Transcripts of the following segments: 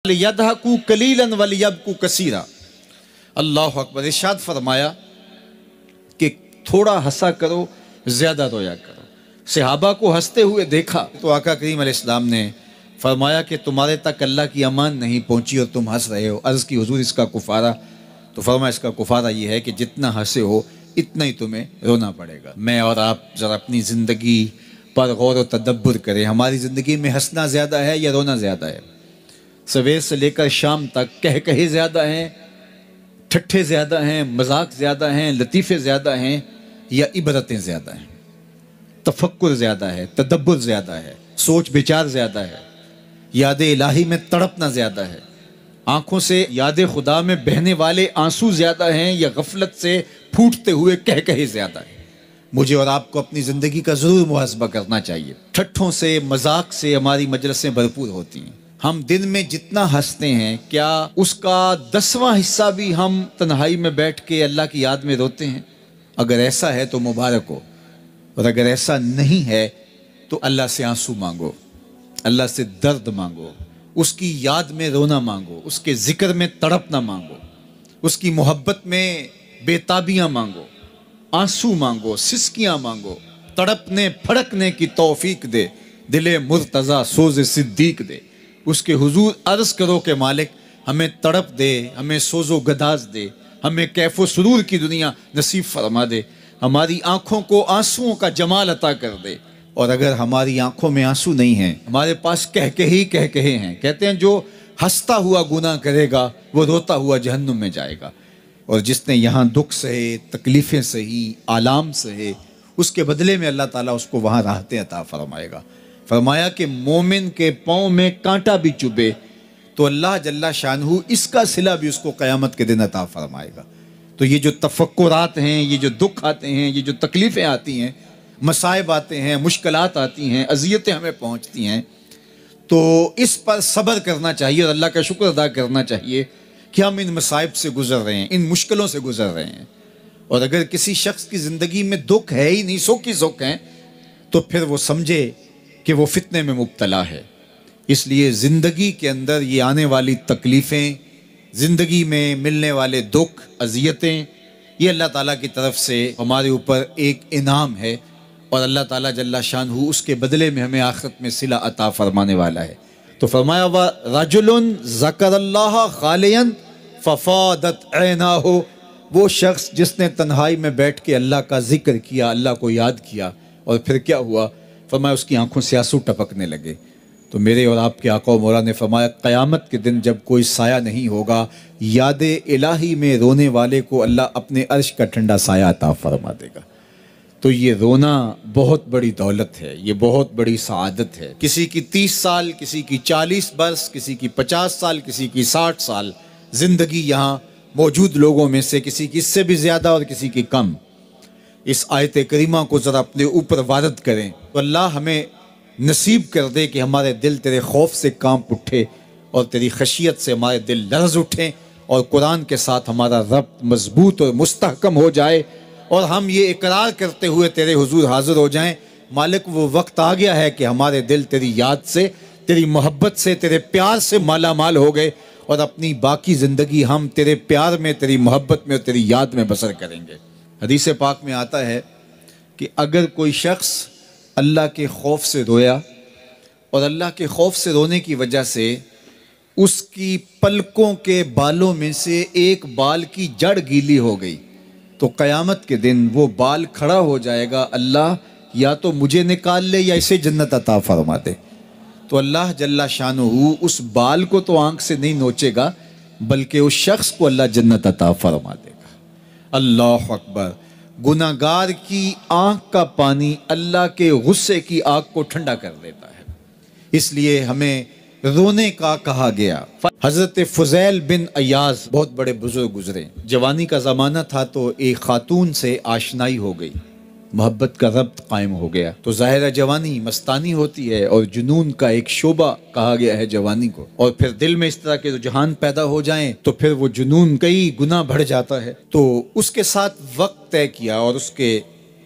यदहकू कलीलन वलियबकू कसीरा। अल्लाह अकबर। इरशाद फरमाया कि थोड़ा हंसा करो, ज्यादा रोया करो। सहाबा को हंसते हुए देखा तो आका करीम अलैहिस्सलाम ने फरमाया कि तुम्हारे तक अल्लाह की अमान नहीं पहुंची और तुम हंस रहे हो। अर्ज़ की हुजूर इसका कुफारा? तो फरमाया इसका कुफारा ये है कि जितना हंसे हो इतना ही तुम्हें रोना पड़ेगा। मैं और आप ज़रा अपनी ज़िंदगी पर गौर व तदब्बुर करें। हमारी ज़िंदगी में हंसना ज़्यादा है या रोना ज़्यादा है? सवेर से लेकर शाम तक कह कहे ज़्यादा हैं, ठट्ठे ज़्यादा हैं, मजाक ज़्यादा हैं, लतीफ़े ज़्यादा हैं या इबरतें ज़्यादा हैं? तफक्कुर ज़्यादा है, तदब्बुर ज़्यादा है, सोच विचार ज़्यादा है, याद इलाही में तड़पना ज़्यादा है, आंखों से याद खुदा में बहने वाले आंसू ज़्यादा हैं या गफलत से फूटते हुए कह कहे ज़्यादा है? मुझे और आपको अपनी ज़िंदगी का ज़रूर मुहासबा करना चाहिए। ठट्ठों से, मजाक से हमारी मजलिसें भरपूर होती हैं। हम दिन में जितना हंसते हैं, क्या उसका 10वां हिस्सा भी हम तन्हाई में बैठ के अल्लाह की याद में रोते हैं? अगर ऐसा है तो मुबारक हो, और अगर ऐसा नहीं है तो अल्लाह से आंसू मांगो, अल्लाह से दर्द मांगो, उसकी याद में रोना मांगो, उसके जिक्र में तड़पना मांगो, उसकी मोहब्बत में बेताबियां मांगो, आंसू मांगो, सिसकियां मांगो। तड़पने फड़कने की तौफीक दे, दिले मुर्तज़ा सोज़ सिद्दीक दे। उसके हुजूर अर्ज करो कि मालिक हमें तड़प दे, हमें सोजो गदाज दे, हमें कैफो सुरूर की दुनिया नसीब फरमा दे, हमारी आंखों को आंसुओं का जमाल अता कर दे। और अगर हमारी आंखों में आंसू नहीं हैं, हमारे पास कह कहे हैं, कहते हैं जो हंसता हुआ गुनाह करेगा वो रोता हुआ जहन्नुम में जाएगा, और जिसने यहाँ दुख सहे, तकलीफ़ें सही, आलाम सहे, उसके बदले में अल्लाह ताला उसको वहाँ राहतें अता फरमाएगा। फरमाया कि मोमिन के पाँव में कांटा भी चुभे तो अल्लाह जल्ला शानहू इसका सिला भी उसको क़यामत के दिन अता फरमाएगा। तो ये जो तफक्कुरात हैं, ये जो दुख आते हैं, ये जो तकलीफ़ें आती हैं, मसाइब आते हैं, मुश्किलात आती हैं, अज़ियतें हमें पहुँचती हैं, तो इस पर सब्र करना चाहिए और अल्लाह का शुक्र अदा करना चाहिए कि हम इन मसाइब से गुज़र रहे हैं, इन मुश्किलों से गुज़र रहे हैं। और अगर किसी शख्स की ज़िंदगी में दुख है ही नहीं, सुख ही सुख हैं, तो फिर वो समझे कि वो फितने में मुब्तला है। इसलिए ज़िंदगी के अंदर ये आने वाली तकलीफ़ें, ज़िंदगी में मिलने वाले दुख, अज़ियतें, ये अल्लाह ताला की तरफ से हमारे ऊपर एक इनाम है, और अल्लाह ताला जल्ला शानहू उसके बदले में हमें आखिरत में सिला अता फरमाने वाला है। तो फरमाया व रजुलन ज़करल्लाह खालियन फ़फ़ादत ऐनाहु, वो शख्स जिसने तन्हाई में बैठ के अल्लाह का जिक्र किया, अल्लाह को याद किया, और फिर क्या हुआ? फरमाया उसकी आंखों से आंसू टपकने लगे। तो मेरे और आपके आका व मौला ने फरमाया क़यामत के दिन जब कोई साया नहीं होगा, याद इलाही में रोने वाले को अल्लाह अपने अर्श का ठंडा साया अता फरमा देगा। तो ये रोना बहुत बड़ी दौलत है, ये बहुत बड़ी सआदत है। किसी की 30 साल, किसी की 40 बरस, किसी की 50 साल, किसी की 60 साल ज़िंदगी यहाँ मौजूद लोगों में से किसी की इससे भी ज़्यादा और किसी की कम। इस आयत करीमा को ज़रा अपने ऊपर वारद करें तो अल्लाह हमें नसीब कर दे कि हमारे दिल तेरे खौफ से कांप उठे और तेरी खशियत से हमारे दिल लर्ज़ उठें, और कुरान के साथ हमारा रब्त मजबूत और मुस्तहकम हो जाए, और हम ये इकरार करते हुए तेरे हुजूर हाजिर हो जाएं, मालिक वो वक्त आ गया है कि हमारे दिल तेरी याद से, तेरी मोहब्बत से, तेरे प्यार से माला माल हो गए, और अपनी बाकी ज़िंदगी हम तेरे प्यार में, तेरी मोहब्बत में और तेरी याद में बसर करेंगे। हदीस पाक में आता है कि अगर कोई शख्स अल्लाह के खौफ से रोया और अल्लाह के खौफ से रोने की वजह से उसकी पलकों के बालों में से एक बाल की जड़ गीली हो गई, तो क़यामत के दिन वो बाल खड़ा हो जाएगा, अल्लाह या तो मुझे निकाल ले या इसे जन्नत अता फरमा दे। तो अल्लाह जल्ला शानुहु उस बाल को तो आंख से नहीं नोचेगा, बल्कि उस शख्स को अल्लाह जन्नत अता फरमा देगा। अल्लाह अकबर। गुनाहगार की आंख का पानी अल्लाह के गुस्से की आग को ठंडा कर देता है, इसलिए हमें रोने का कहा गया। हज़रत फ़ुज़ैल बिन अयाज़ बहुत बड़े बुजुर्ग गुजरे। जवानी का ज़माना था तो एक खातून से आशनाई हो गई, मोहब्बत का रब्त कायम हो गया। तो ज़ाहिर जवानी मस्तानी होती है और जुनून का एक शोबा कहा गया है जवानी को, और फिर दिल में इस तरह के रुझान पैदा हो जाएं तो फिर वो जुनून कई गुना बढ़ जाता है। तो उसके साथ वक्त तय किया और उसके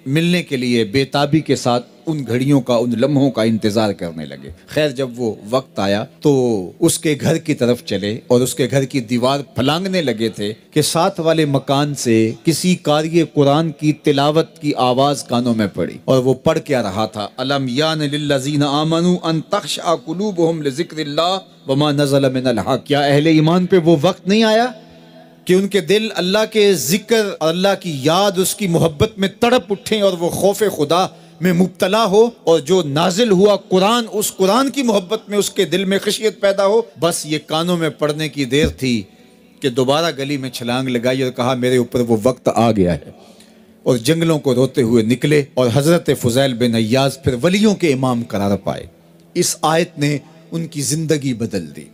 मिलने के लिए बेताबी के साथ उन घड़ियों का, उन लम्हों का इंतजार करने लगे। खैर जब वो वक्त आया तो उसके घर की तरफ चले और उसके घर की दीवार फलांगने लगे थे कि साथ वाले मकान से किसी कारी कुरान की तिलावत की आवाज कानों में पड़ी। और वो पढ़ क्या रहा था, अलम यान लिल्लज़ीना आमनू अन तख़शअ क़ुलूबुहुम लिज़िक्रिल्लाह वमा नज़ल मिनल हक़। क्या अहले ईमान पे वो वक्त नहीं आया कि उनके दिल अल्लाह के जिक्र, अल्लाह की याद, उसकी मोहब्बत में तड़प उठें और वो खौफ खुदा में मुब्तला हो, और जो नाजिल हुआ कुरान, उस कुरान की मोहब्बत में उसके दिल में खशियत पैदा हो। बस ये कानों में पड़ने की देर थी कि दोबारा गली में छलांग लगाई और कहा मेरे ऊपर वो वक्त आ गया है। और जंगलों को रोते हुए निकले और हजरत फुज़ैल बिन अय्याज़ फिर वलियों के इमाम करार पाए। इस आयत ने उनकी जिंदगी बदल दी।